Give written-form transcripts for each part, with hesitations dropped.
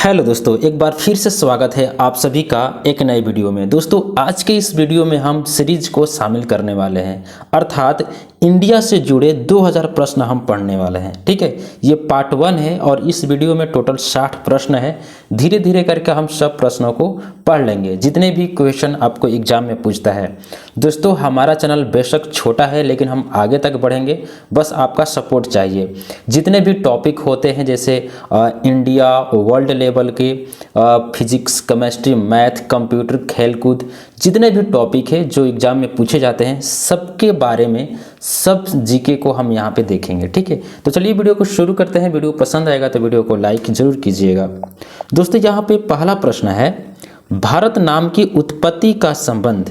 Hello दोस्तों, एक बार फिर से स्वागत है आप सभी का एक नए वीडियो में। दोस्तों, आज के इस वीडियो में हम सीरीज को शामिल करने वाले हैं, अर्थात इंडिया से जुड़े 2000 प्रश्न हम पढ़ने वाले हैं। ठीक है, ये पार्ट 1 है और इस वीडियो में टोटल 60 प्रश्न है। धीरे धीरे करके हम सब प्रश्नों को पढ़ लेंगे, जितने भी क्वेश्चन आपको एग्जाम में पूछता है। दोस्तों, हमारा चैनल बेशक छोटा है लेकिन हम आगे तक बढ़ेंगे, बस आपका सपोर्ट चाहिए। जितने भी टॉपिक होते हैं जैसे इंडिया, वर्ल्ड लेवल के, फिजिक्स, केमिस्ट्री, मैथ, कंप्यूटर, खेलकूद, जितने भी टॉपिक है जो एग्जाम में पूछे जाते हैं सबके बारे में सब जीके को हम यहाँ पे देखेंगे। ठीक है, तो चलिए वीडियो को शुरू करते हैं। वीडियो पसंद आएगा तो वीडियो को लाइक जरूर कीजिएगा। दोस्तों, यहाँ पे पहला प्रश्न है, भारत नाम की उत्पत्ति का संबंध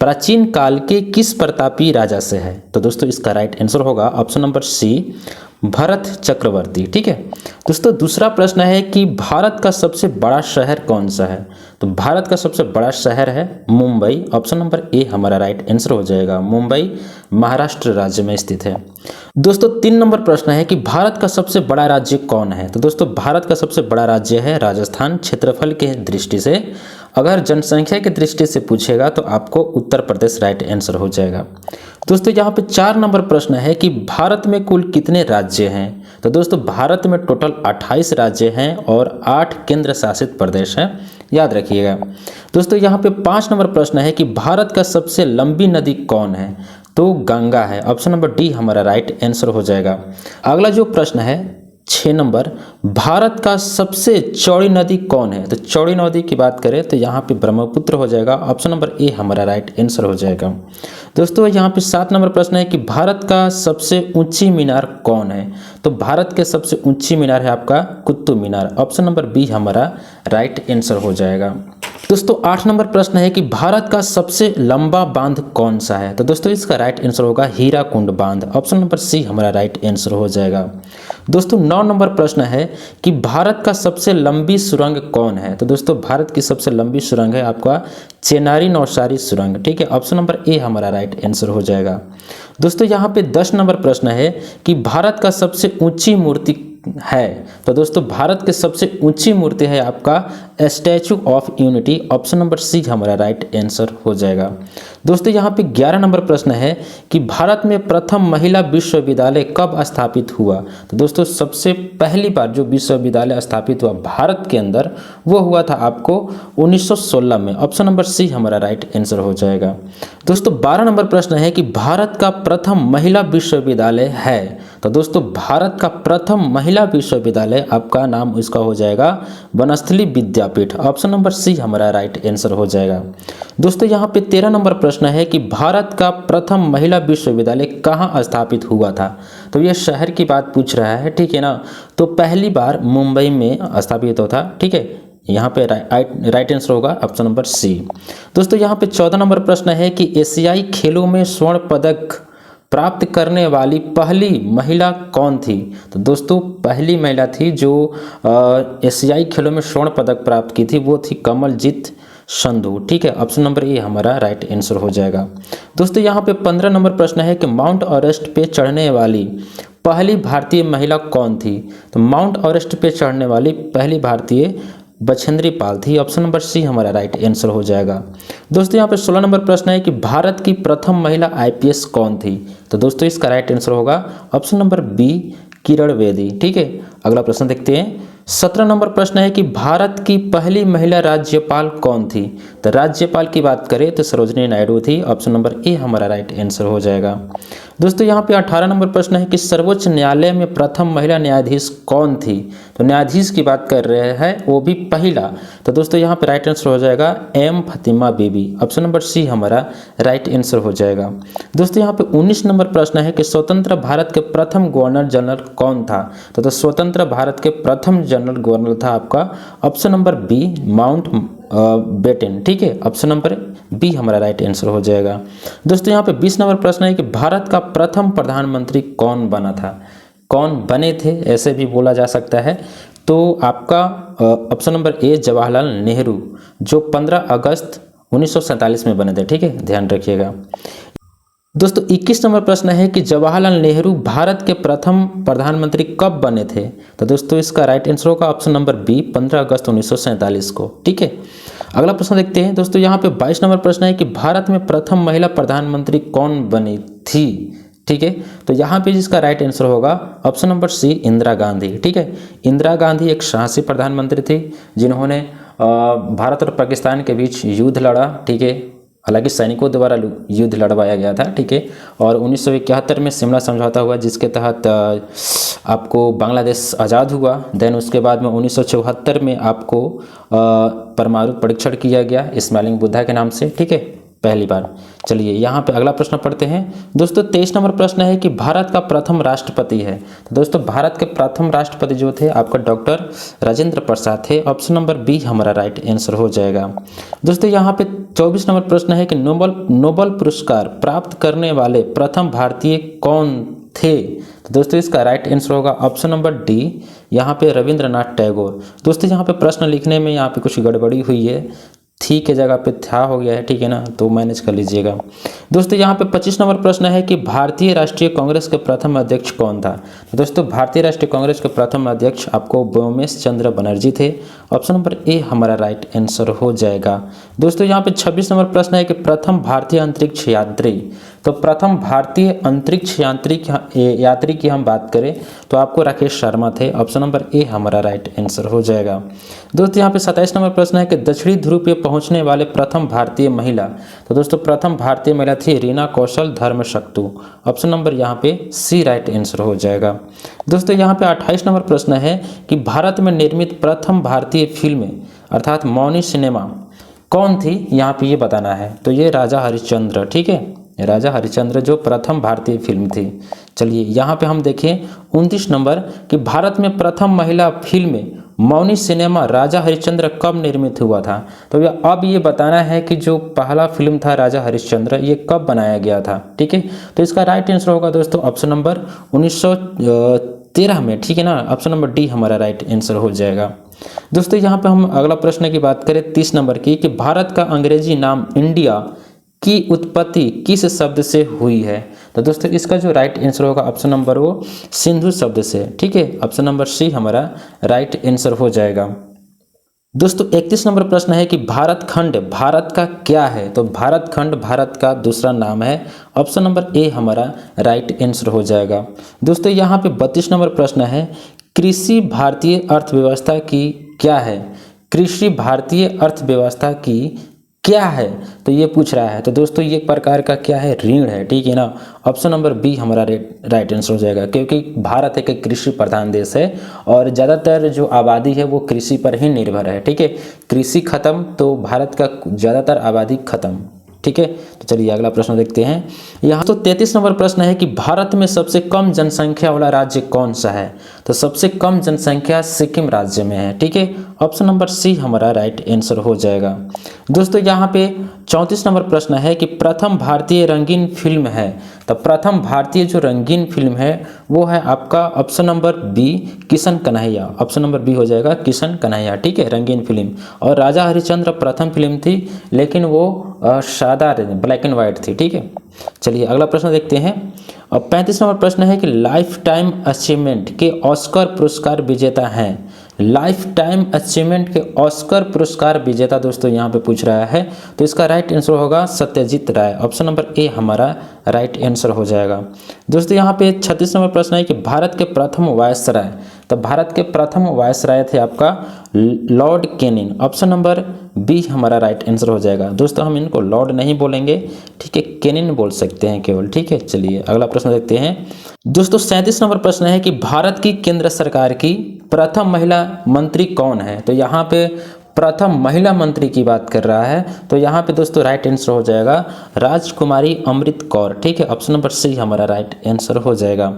प्राचीन काल के किस प्रतापी राजा से है? तो दोस्तों, इसका राइट आंसर होगा ऑप्शन नंबर सी, भरत चक्रवर्ती। ठीक है दोस्तों, दूसरा प्रश्न है कि भारत का सबसे बड़ा शहर कौन सा है? तो भारत का सबसे बड़ा शहर है मुंबई। ऑप्शन नंबर ए हमारा राइट आंसर हो जाएगा। मुंबई महाराष्ट्र राज्य में स्थित है। दोस्तों, 3 नंबर प्रश्न है कि भारत का सबसे बड़ा राज्य कौन है? तो दोस्तों, भारत का सबसे बड़ा राज्य है राजस्थान। क्षेत्रफल के दृष्टि से, अगर जनसंख्या की दृष्टि से पूछेगा तो आपको उत्तर प्रदेश राइट आंसर हो जाएगा। दोस्तों, यहाँ पे 4 नंबर प्रश्न है कि भारत में कुल कितने राज्य हैं? तो दोस्तों, भारत में टोटल 28 राज्य हैं और 8 केंद्र शासित प्रदेश हैं, याद रखिएगा। दोस्तों, यहाँ पे 5 नंबर प्रश्न है कि भारत का सबसे लंबी नदी कौन है? तो गंगा है। ऑप्शन नंबर डी हमारा राइट आंसर हो जाएगा। अगला जो प्रश्न है 6 नंबर, भारत का सबसे चौड़ी नदी कौन है? तो चौड़ी नदी की बात करें तो यहाँ पे ब्रह्मपुत्र हो जाएगा। ऑप्शन नंबर ए हमारा राइट आंसर हो जाएगा। दोस्तों, यहाँ पे 7 नंबर प्रश्न है कि भारत का सबसे ऊंची मीनार कौन है? तो भारत के सबसे ऊंची मीनार है आपका Qutub Minar. Option number B हमारा राइट आंसर हो जाएगा। दोस्तों, 8 नंबर प्रश्न है कि भारत का सबसे लंबा बांध कौन सा है? तो दोस्तों, इसका राइट आंसर होगा हीराकुंड बांध। ऑप्शन नंबर सी हमारा राइट आंसर हो जाएगा। दोस्तों, 9 नंबर प्रश्न है कि भारत का सबसे लंबी सुरंग कौन है? तो दोस्तों, भारत की सबसे लंबी सुरंग है आपका चेनारी नौशारी सुरंग। ठीक है, ऑप्शन नंबर ए हमारा राइट आंसर हो जाएगा। दोस्तों, यहाँ पे 10 नंबर प्रश्न है कि भारत का सबसे ऊंची मूर्ति है? तो दोस्तों, भारत की सबसे ऊंची मूर्ति है आपका statue of unity. Option number C हमारा राइट आंसर हो जाएगा। दोस्तों, यहाँ पे 11 नंबर प्रश्न है कि भारत में प्रथम महिला विश्वविद्यालय कब स्थापित हुआ? तो दोस्तों, सबसे पहली बार जो विश्वविद्यालय स्थापित हुआ भारत के अंदर वो हुआ था आपको 1916 में। ऑप्शन नंबर सी हमारा राइट आंसर हो जाएगा। दोस्तों, 12 नंबर प्रश्न है कि भारत का प्रथम महिला विश्वविद्यालय है? तो दोस्तों, भारत का प्रथम महिला विश्वविद्यालय आपका नाम इसका हो जाएगा वनस्थली विद्यापीठ। ऑप्शन नंबर सी हमारा राइट आंसर हो जाएगा। दोस्तों, यहाँ पे 13 नंबर प्रश्न है कि भारत का प्रथम महिला विश्वविद्यालय कहाँ स्थापित हुआ था? तो ये शहर की बात पूछ रहा है, ठीक है ना। तो पहली बार मुंबई में स्थापित हुआ था। ठीक है, यहाँ पे राइट आंसर होगा ऑप्शन नंबर सी। दोस्तों, यहाँ पे 14 नंबर प्रश्न है कि एशियाई खेलों में स्वर्ण पदक प्राप्त करने वाली पहली महिला कौन थी? तो दोस्तों, पहली महिला थी जो एशियाई खेलों में स्वर्ण पदक प्राप्त की थी वो थी कमलजीत संधू। ठीक है, ऑप्शन नंबर ए हमारा राइट आंसर हो जाएगा। दोस्तों, यहाँ पे 15 नंबर प्रश्न है कि माउंट एवरेस्ट पे चढ़ने वाली पहली भारतीय महिला कौन थी? तो माउंट एवरेस्ट पे चढ़ने वाली पहली भारतीय बछेंद्री पाल थी। ऑप्शन नंबर सी हमारा राइट आंसर हो जाएगा। दोस्तों, यहाँ पे 16 नंबर प्रश्न है कि भारत की प्रथम महिला आईपीएस कौन थी? तो दोस्तों, इसका राइट आंसर होगा option number B, Kiran Bedi. ठीक है, अगला प्रश्न देखते हैं। 17 नंबर प्रश्न है कि भारत की पहली महिला राज्यपाल कौन थी? तो राज्यपाल की बात करें तो सरोजिनी नायडू थी। ऑप्शन नंबर ए हमारा राइट आंसर हो जाएगा। दोस्तों, यहाँ पे 18 नंबर प्रश्न है कि सर्वोच्च न्यायालय में प्रथम महिला न्यायाधीश कौन थी? तो न्यायाधीश की बात कर रहे हैं, वो भी पहला। तो दोस्तों, यहाँ पे राइट आंसर हो जाएगा एम फतिमा बीबी। ऑप्शन नंबर सी हमारा राइट आंसर हो जाएगा। दोस्तों, यहाँ पे 19 नंबर प्रश्न है कि स्वतंत्र भारत के प्रथम गवर्नर जनरल कौन था? तो स्वतंत्र भारत के प्रथम जनरल गवर्नर था आपका option number B, Mountbatten. ठीक है, ऑप्शन नंबर बी हमारा राइट आंसर हो जाएगा। दोस्तों, यहाँ पे 20 नंबर प्रश्न है कि भारत का प्रथम प्रधानमंत्री कौन बना था? कौन बने थे ऐसे भी बोला जा सकता है। तो आपका ऑप्शन नंबर ए जवाहरलाल नेहरू, जो 15 अगस्त 1947 में बने थे। ठीक है, ध्यान रखिएगा। दोस्तों 21 नंबर प्रश्न है कि जवाहरलाल नेहरू भारत के प्रथम प्रधानमंत्री कब बने थे? तो दोस्तों इसका राइट आंसर होगा ऑप्शन नंबर बी 15 अगस्त 1947 को। ठीक है, अगला प्रश्न देखते हैं दोस्तों। यहाँ पे 22 नंबर प्रश्न है कि भारत में प्रथम महिला प्रधानमंत्री कौन बनी थी? ठीक है, तो यहाँ पे जिसका राइट आंसर होगा option number C Indira Gandhi. ठीक है, इंदिरा गांधी एक साहसी प्रधानमंत्री थी जिन्होंने भारत और पाकिस्तान के बीच युद्ध लड़ा। ठीक है, हालांकि सैनिकों द्वारा युद्ध लड़वाया गया था। ठीक है, और 1971 में शिमला समझौता हुआ जिसके तहत आपको बांग्लादेश आज़ाद हुआ। देन उसके बाद में 1974 में आपको परमाणु परीक्षण किया गया इस्माइल बुद्धा के नाम से। ठीक है, पहली बार। चलिए यहाँ पे अगला प्रश्न पढ़ते हैं दोस्तों। 23 नंबर प्रश्न है कि भारत का प्रथम राष्ट्रपति है। तो दोस्तों भारत के प्रथम राष्ट्रपति जो थे आपका डॉक्टर राजेंद्र प्रसाद थे। ऑप्शन नंबर बी हमारा राइट आंसर हो जाएगा। दोस्तों यहाँ पे 24 नंबर प्रश्न है कि नोबेल पुरस्कार प्राप्त करने वाले प्रथम भारतीय कौन थे? तो दोस्तों इसका राइट आंसर होगा ऑप्शन नंबर डी, यहाँ पे रविंद्रनाथ टैगोर। दोस्तों यहाँ पे प्रश्न लिखने में यहाँ पे कुछ गड़बड़ी हुई है, थी के जगह पे था हो गया है। ठीक है ना, तो मैनेज कर लीजिएगा। दोस्तों यहाँ पे 25 नंबर प्रश्न है कि भारतीय राष्ट्रीय कांग्रेस के प्रथम अध्यक्ष कौन था? तो दोस्तों भारतीय राष्ट्रीय कांग्रेस के प्रथम अध्यक्ष आपको व्योमेश चंद्र बनर्जी थे। ऑप्शन नंबर ए हमारा राइट आंसर हो जाएगा। दोस्तों यहाँ पे 26 नंबर प्रश्न है कि प्रथम भारतीय अंतरिक्ष यात्री। तो प्रथम भारतीय अंतरिक्ष यात्री की हम बात करें तो आपको राकेश शर्मा थे। ऑप्शन नंबर ए हमारा राइट आंसर हो जाएगा। दोस्तों यहाँ पे 27 नंबर प्रश्न है कि दक्षिणी ध्रुव पे पहुंचने वाले प्रथम भारतीय महिला। तो दोस्तों प्रथम भारतीय महिला थी रीना कौशल धर्मशक्तु। ऑप्शन नंबर यहाँ पे सी राइट आंसर हो जाएगा। दोस्तों यहाँ पे 28 नंबर प्रश्न है कि भारत में निर्मित प्रथम भारतीय फिल्म अर्थात मौनी सिनेमा कौन थी? यहाँ पे ये बताना है। तो ये राजा हरिश्चंद्र। ठीक है, राजा हरिश्चंद्र जो प्रथम भारतीय फिल्म थी। चलिए यहाँ पे हम देखें 29 नंबर कि भारत में प्रथम महिला फिल्म मौनी सिनेमा राजा हरिश्चंद्र कब निर्मित हुआ था? तो अब ये बताना है कि जो पहला फिल्म था राजा हरिश्चंद्र ये कब बनाया गया था। ठीक है, तो इसका राइट आंसर होगा दोस्तों ऑप्शन नंबर 1913 में। ठीक है ना, ऑप्शन नंबर डी हमारा राइट आंसर हो जाएगा। दोस्तों यहाँ पे हम अगला प्रश्न की बात करें 30 नंबर की कि भारत का अंग्रेजी नाम इंडिया की उत्पत्ति किस शब्द से हुई है? तो दोस्तों इसका जो राइट आंसर होगा ऑप्शन नंबर वो सिंधु शब्द से। ठीक है, ऑप्शन नंबर सी हमारा राइट आंसर हो जाएगा। दोस्तों 31 नंबर प्रश्न है कि भारत खंड भारत का क्या है? तो भारत खंड भारत का दूसरा नाम है। ऑप्शन नंबर ए हमारा राइट आंसर हो जाएगा। दोस्तों यहाँ पे 32 नंबर प्रश्न है कृषि भारतीय अर्थव्यवस्था की क्या है? कृषि भारतीय अर्थव्यवस्था की क्या है? तो ये पूछ रहा है। तो दोस्तों ये प्रकार का क्या है? ऋण है। ठीक है ना, ऑप्शन नंबर बी हमारा राइट आंसर हो जाएगा क्योंकि भारत एक कृषि प्रधान देश है और ज़्यादातर जो आबादी है वो कृषि पर ही निर्भर है। ठीक है, कृषि खत्म तो भारत का ज़्यादातर आबादी खत्म। ठीक है, तो चलिए अगला प्रश्न देखते हैं। यहाँ तो 33 नंबर प्रश्न है कि भारत में सबसे कम जनसंख्या वाला राज्य कौन सा है? तो सबसे कम जनसंख्या सिक्किम राज्य में है। ठीक है, ऑप्शन नंबर सी हमारा राइट आंसर हो जाएगा। दोस्तों यहाँ पे 34 नंबर प्रश्न है कि प्रथम भारतीय रंगीन फिल्म है। तो प्रथम भारतीय जो रंगीन फिल्म है वो है आपका option number B Kishan Kanhaiya. Option number B हो जाएगा किशन कन्हैया। ठीक है, रंगीन फिल्म। और राजा हरिश्चंद्र प्रथम फिल्म थी लेकिन वो सादा ब्लैक एंड व्हाइट थी। ठीक है, चलिए अगला प्रश्न देखते हैं। और 35 नंबर प्रश्न है कि लाइफ टाइम अचीवमेंट के ऑस्कर पुरस्कार विजेता हैं। लाइफ टाइम अचीवमेंट के ऑस्कर पुरस्कार विजेता दोस्तों यहाँ पे पूछ रहा है। तो इसका राइट आंसर होगा सत्यजीत राय। ऑप्शन नंबर ए हमारा राइट आंसर हो जाएगा। दोस्तों यहाँ पे 36 नंबर प्रश्न है कि भारत के प्रथम वायसराय। तो भारत के प्रथम वायसराय थे आपका Lord Canning. Option number B हमारा राइट आंसर हो जाएगा। दोस्तों हम इनको लॉर्ड नहीं बोलेंगे, ठीक है, कैनिंग बोल सकते हैं केवल। ठीक है, चलिए अगला प्रश्न देखते हैं। दोस्तों 37 नंबर प्रश्न है कि भारत की केंद्र सरकार की प्रथम महिला मंत्री कौन है? तो यहाँ पे प्रथम महिला मंत्री की बात कर रहा है। तो यहाँ पे दोस्तों राइट आंसर हो जाएगा राजकुमारी अमृत कौर। ठीक है, ऑप्शन नंबर सी हमारा राइट आंसर हो जाएगा।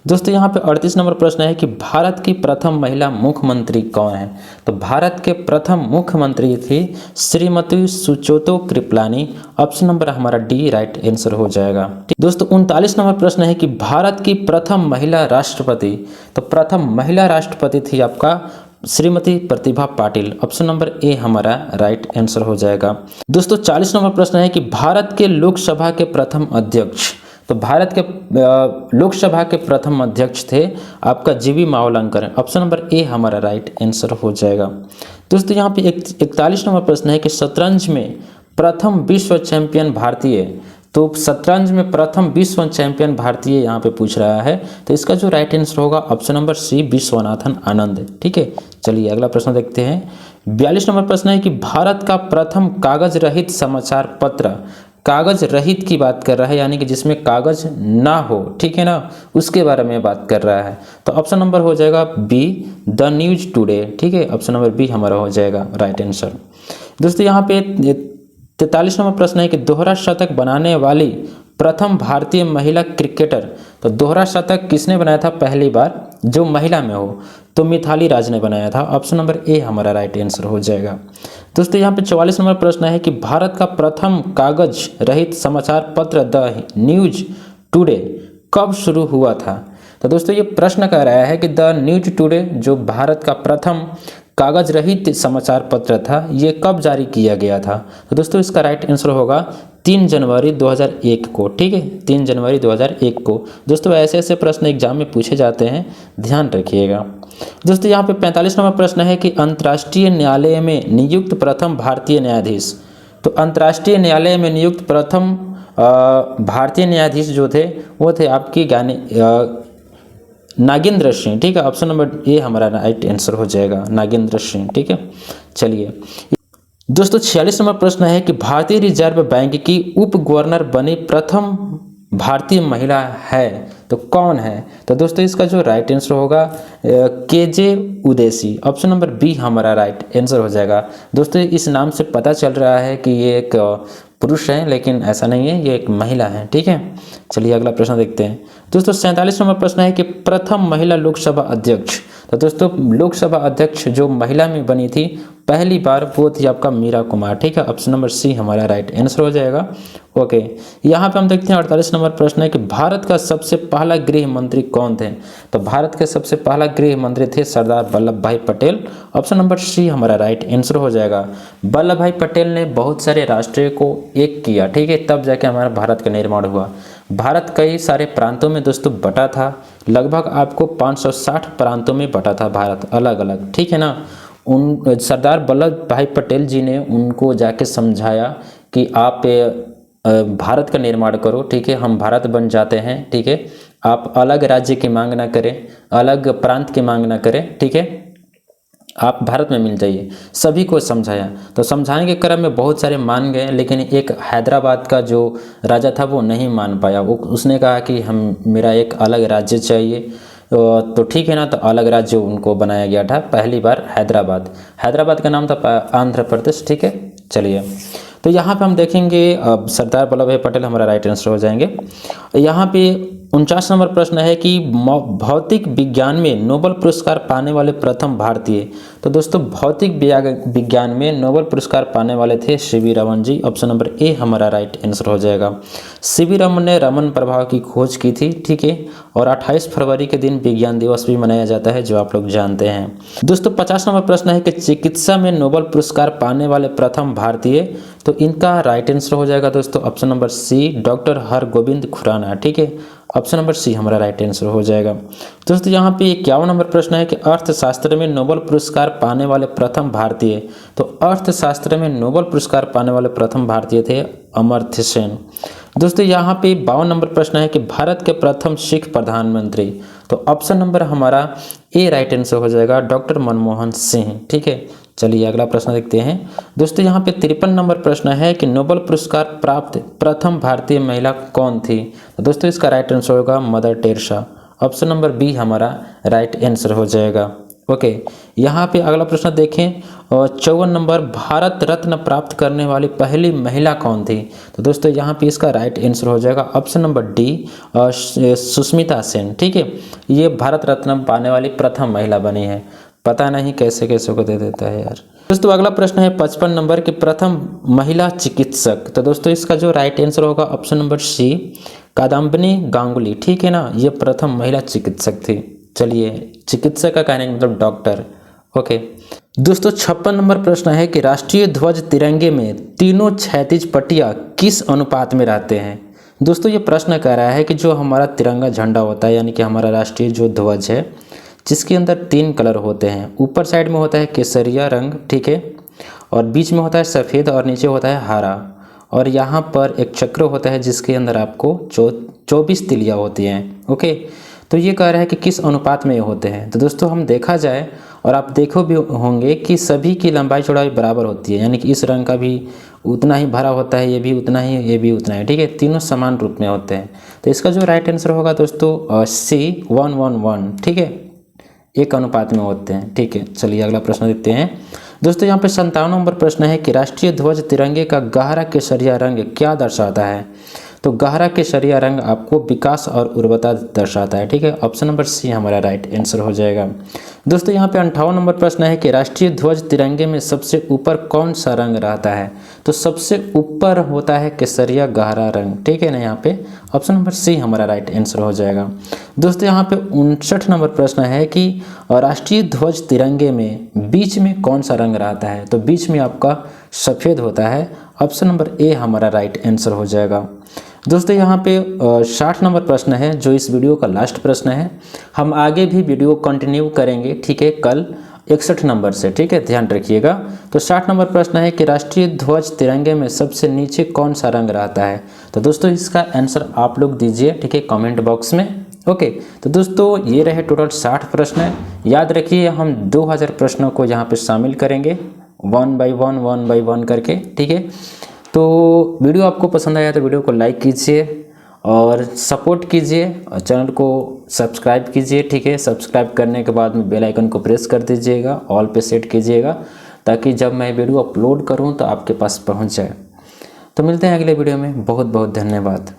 दोस्तों यहाँ पे 38 नंबर प्रश्न है कि भारत की प्रथम महिला मुख्यमंत्री कौन है? तो भारत के प्रथम मुख्यमंत्री थी श्रीमती सुचेतो कृपलानी। ऑप्शन नंबर हमारा डी राइट आंसर हो जाएगा। दोस्तों 39 नंबर प्रश्न है कि भारत की प्रथम महिला राष्ट्रपति। तो प्रथम महिला राष्ट्रपति थी आपका Shrimati Pratibha Patil. Option number A हमारा राइट आंसर हो जाएगा। दोस्तों 40 नंबर प्रश्न है कि भारत के लोकसभा के प्रथम अध्यक्ष। तो भारत के लोकसभा के प्रथम अध्यक्ष थे आपका जीवी मावलंकर। ऑप्शन नंबर ए हमारा राइट आंसर हो जाएगा। दोस्तों यहाँ पे 41 नंबर प्रश्न है कि शतरंज में प्रथम विश्व चैंपियन भारतीय, तो शतरंज में प्रथम विश्व चैंपियन भारतीय यहाँ पे पूछ रहा है, तो इसका जो राइट आंसर होगा ऑप्शन नंबर सी विश्वनाथन आनंद। ठीक है, चलिए अगला प्रश्न देखते हैं। 42 नंबर प्रश्न है कि भारत का प्रथम कागज रहित समाचार पत्र, कागज रहित की बात कर रहा है यानी कि जिसमें कागज ना हो, ठीक है ना, उसके बारे में बात कर रहा है। तो ऑप्शन नंबर हो जाएगा बी द न्यूज टुडे। ठीक है, ऑप्शन नंबर बी हमारा हो जाएगा राइट आंसर। दोस्तों यहाँ पे 43 नंबर प्रश्न है कि दोहरा शतक बनाने वाली प्रथम भारतीय महिला क्रिकेटर, तो दोहरा शतक किसने बनाया था पहली बार जो महिला में हो, तो मिथाली राज ने बनाया था। ऑप्शन नंबर ए हमारा राइट आंसर हो जाएगा। दोस्तों यहाँ पे 44 नंबर प्रश्न है कि भारत का प्रथम कागज रहित समाचार पत्र द न्यूज टुडे कब शुरू हुआ था। तो दोस्तों ये प्रश्न कह रहा है कि द न्यूज टुडे जो भारत का प्रथम कागज रहित समाचार पत्र था ये कब जारी किया गया था। तो दोस्तों इसका राइट आंसर होगा 3 जनवरी 2001 को। ठीक है, 3 जनवरी 2001 को। दोस्तों ऐसे ऐसे प्रश्न एग्जाम में पूछे जाते हैं, ध्यान रखिएगा। दोस्तों यहाँ पे 45 नंबर प्रश्न है कि अंतर्राष्ट्रीय न्यायालय में नियुक्त प्रथम भारतीय न्यायाधीश, तो अंतर्राष्ट्रीय न्यायालय में नियुक्त प्रथम भारतीय न्यायाधीश जो थे वो थे आपकी नागेंद्र सिंह। ठीक है, ऑप्शन नंबर ए हमारा राइट आंसर हो जाएगा नागेंद्र सिंह। ठीक है, चलिए दोस्तों 46 नंबर प्रश्न है कि भारतीय रिजर्व बैंक की उप गवर्नर बनी प्रथम भारतीय महिला है, तो कौन है। तो दोस्तों इसका जो राइट आंसर होगा KJ Udeshi. Option number B हमारा राइट आंसर हो जाएगा। दोस्तों इस नाम से पता चल रहा है कि ये एक पुरुष है, लेकिन ऐसा नहीं है, ये एक महिला है। ठीक है, चलिए अगला प्रश्न देखते हैं। दोस्तों 47 नंबर प्रश्न है कि प्रथम महिला लोकसभा अध्यक्ष, तो दोस्तों लोकसभा अध्यक्ष जो महिला में बनी थी पहली बार वो थी आपका मीरा कुमार। ठीक है, ऑप्शन नंबर सी हमारा राइट आंसर हो जाएगा। ओके, यहाँ पे हम देखते हैं 48 नंबर प्रश्न है कि भारत का सबसे पहला गृह मंत्री कौन थे। तो भारत के सबसे पहला गृह मंत्री थे सरदार वल्लभ भाई पटेल। ऑप्शन नंबर सी हमारा राइट आंसर हो जाएगा। वल्लभ भाई पटेल ने बहुत सारे राष्ट्रों को एक किया, ठीक है, तब जाके हमारा भारत का निर्माण हुआ। भारत कई सारे प्रांतों में दोस्तों बटा था, लगभग आपको 560 प्रांतों में बटा था भारत अलग अलग। ठीक है ना, उन सरदार वल्लभ भाई पटेल जी ने उनको जाके समझाया कि आप भारत का निर्माण करो, ठीक है, हम भारत बन जाते हैं। ठीक है, आप अलग राज्य की मांग ना करें, अलग प्रांत की मांग ना करें, ठीक है, आप भारत में मिल जाइए, सभी को समझाया। तो समझाने के क्रम में बहुत सारे मान गए, लेकिन एक हैदराबाद का जो राजा था वो नहीं मान पाया। वो उसने कहा कि मेरा एक अलग राज्य चाहिए। तो ठीक है ना, तो अलग राज्य उनको बनाया गया था पहली बार हैदराबाद। हैदराबाद का नाम था आंध्र प्रदेश। ठीक है, चलिए तो यहाँ पे हम देखेंगे सरदार वल्लभ भाई पटेल हमारा राइट आंसर हो जाएंगे। यहाँ पे 49 नंबर प्रश्न है कि भौतिक विज्ञान में नोबेल पुरस्कार पाने वाले प्रथम भारतीय। तो दोस्तों भौतिक विज्ञान में नोबेल पुरस्कार पाने वाले थे CV Raman ji. Option number A हमारा राइट आंसर हो जाएगा। सीवी रमन ने रमन प्रभाव की खोज की थी। ठीक है, और 28 फरवरी के दिन विज्ञान दिवस भी मनाया जाता है, जो आप लोग जानते हैं। दोस्तों 50 नंबर प्रश्न है कि चिकित्सा में नोबेल पुरस्कार पाने वाले प्रथम भारतीय, तो इनका राइट आंसर हो जाएगा दोस्तों option number C doctor Hargobind Khorana. ठीक है, ऑप्शन नंबर सी हमारा राइट आंसर हो जाएगा। दोस्तों यहाँ पे 51 नंबर प्रश्न है कि अर्थशास्त्र में नोबेल पुरस्कार पाने वाले प्रथम भारतीय, तो अर्थशास्त्र में नोबेल पुरस्कार पाने वाले प्रथम भारतीय थे अमर्त्य सेन। दोस्तों यहाँ पे 52 नंबर प्रश्न है कि भारत के प्रथम सिख प्रधानमंत्री, तो ऑप्शन नंबर हमारा ए राइट आंसर हो जाएगा डॉक्टर मनमोहन सिंह। ठीक है, चलिए अगला प्रश्न देखते हैं। दोस्तों यहाँ पे 53 नंबर प्रश्न है कि नोबेल पुरस्कार प्राप्त प्रथम भारतीय महिला कौन थी। तो दोस्तों इसका राइट आंसर होगा Mother Teresa. Option number B हमारा राइट आंसर हो जाएगा। ओके, यहाँ पे अगला प्रश्न देखें, 54 नंबर, भारत रत्न प्राप्त करने वाली पहली महिला कौन थी। तो दोस्तों यहाँ पे इसका राइट आंसर हो जाएगा option number D Sushmita Sen. ठीक है, ये भारत रत्न पाने वाली प्रथम महिला बनी है। पता नहीं कैसे कैसे को दे देता है यार। दोस्तों अगला प्रश्न है 55 नंबर की प्रथम महिला चिकित्सक। तो दोस्तों इसका जो राइट आंसर होगा option number C Kadambini Ganguly. ठीक है ना, ये प्रथम महिला चिकित्सक थी। चलिए, चिकित्सक का कहने का मतलब डॉक्टर। ओके दोस्तों 56 नंबर प्रश्न है कि राष्ट्रीय ध्वज तिरंगे में तीनों क्षैतिज पट्टियां किस अनुपात में रहते हैं। दोस्तों ये प्रश्न कह रहा है कि जो हमारा तिरंगा झंडा होता है यानी कि हमारा राष्ट्रीय जो ध्वज है, जिसके अंदर 3 कलर होते हैं। ऊपर साइड में होता है केसरिया रंग, ठीक है, और बीच में होता है सफ़ेद और नीचे होता है हरा, और यहाँ पर एक चक्र होता है जिसके अंदर आपको 24 तिलियाँ होती हैं। ओके, तो ये कह रहा है कि किस अनुपात में ये होते हैं। तो दोस्तों हम देखा जाए और आप देखो भी होंगे कि सभी की लंबाई चौड़ाई बराबर होती है, यानी कि इस रंग का भी उतना ही भरा होता है, ये भी उतना ही, ये भी उतना ही, ठीक है, तीनों समान रूप में होते हैं। तो इसका जो राइट आंसर होगा दोस्तों C 1:1, ठीक है, 1 अनुपात में होते हैं। ठीक है, चलिए अगला प्रश्न देखते हैं। दोस्तों यहाँ पे 57 नंबर प्रश्न है कि राष्ट्रीय ध्वज तिरंगे का गहरा केसरिया रंग क्या दर्शाता है। तो गहरा केसरिया रंग आपको विकास और उर्वरता दर्शाता है। ठीक है, ऑप्शन नंबर C हमारा राइट आंसर हो जाएगा। दोस्तों यहाँ पे 58 नंबर प्रश्न है कि राष्ट्रीय ध्वज तिरंगे में सबसे ऊपर कौन सा रंग रहता है। तो सबसे ऊपर होता है केसरिया गहरा रंग, ठीक है ना, यहाँ पे ऑप्शन नंबर C हमारा राइट आंसर हो जाएगा। दोस्तों यहाँ पे 59 नंबर प्रश्न है कि राष्ट्रीय ध्वज तिरंगे में बीच में कौन सा रंग रहता है। तो बीच में आपका सफ़ेद होता है, ऑप्शन नंबर A हमारा राइट आंसर हो जाएगा। दोस्तों यहाँ पे 60 नंबर प्रश्न है जो इस वीडियो का लास्ट प्रश्न है। हम आगे भी वीडियो कंटिन्यू करेंगे, ठीक है, कल 61 नंबर से, ठीक है, ध्यान रखिएगा। तो 60 नंबर प्रश्न है कि राष्ट्रीय ध्वज तिरंगे में सबसे नीचे कौन सा रंग रहता है। तो दोस्तों इसका आंसर आप लोग दीजिए, ठीक है, कमेंट बॉक्स में। ओके, तो दोस्तों ये रहे टोटल 60 प्रश्न। याद रखिए हम 2000 प्रश्नों को यहाँ पे शामिल करेंगे 1 बाय 1 करके, ठीक है। तो वीडियो आपको पसंद आया तो वीडियो को लाइक कीजिए और सपोर्ट कीजिए और चैनल को सब्सक्राइब कीजिए, ठीक है। सब्सक्राइब करने के बाद में बेल आइकन को प्रेस कर दीजिएगा, ऑल पे सेट कीजिएगा, ताकि जब मैं वीडियो अपलोड करूं तो आपके पास पहुंच जाए। तो मिलते हैं अगले वीडियो में, बहुत बहुत धन्यवाद।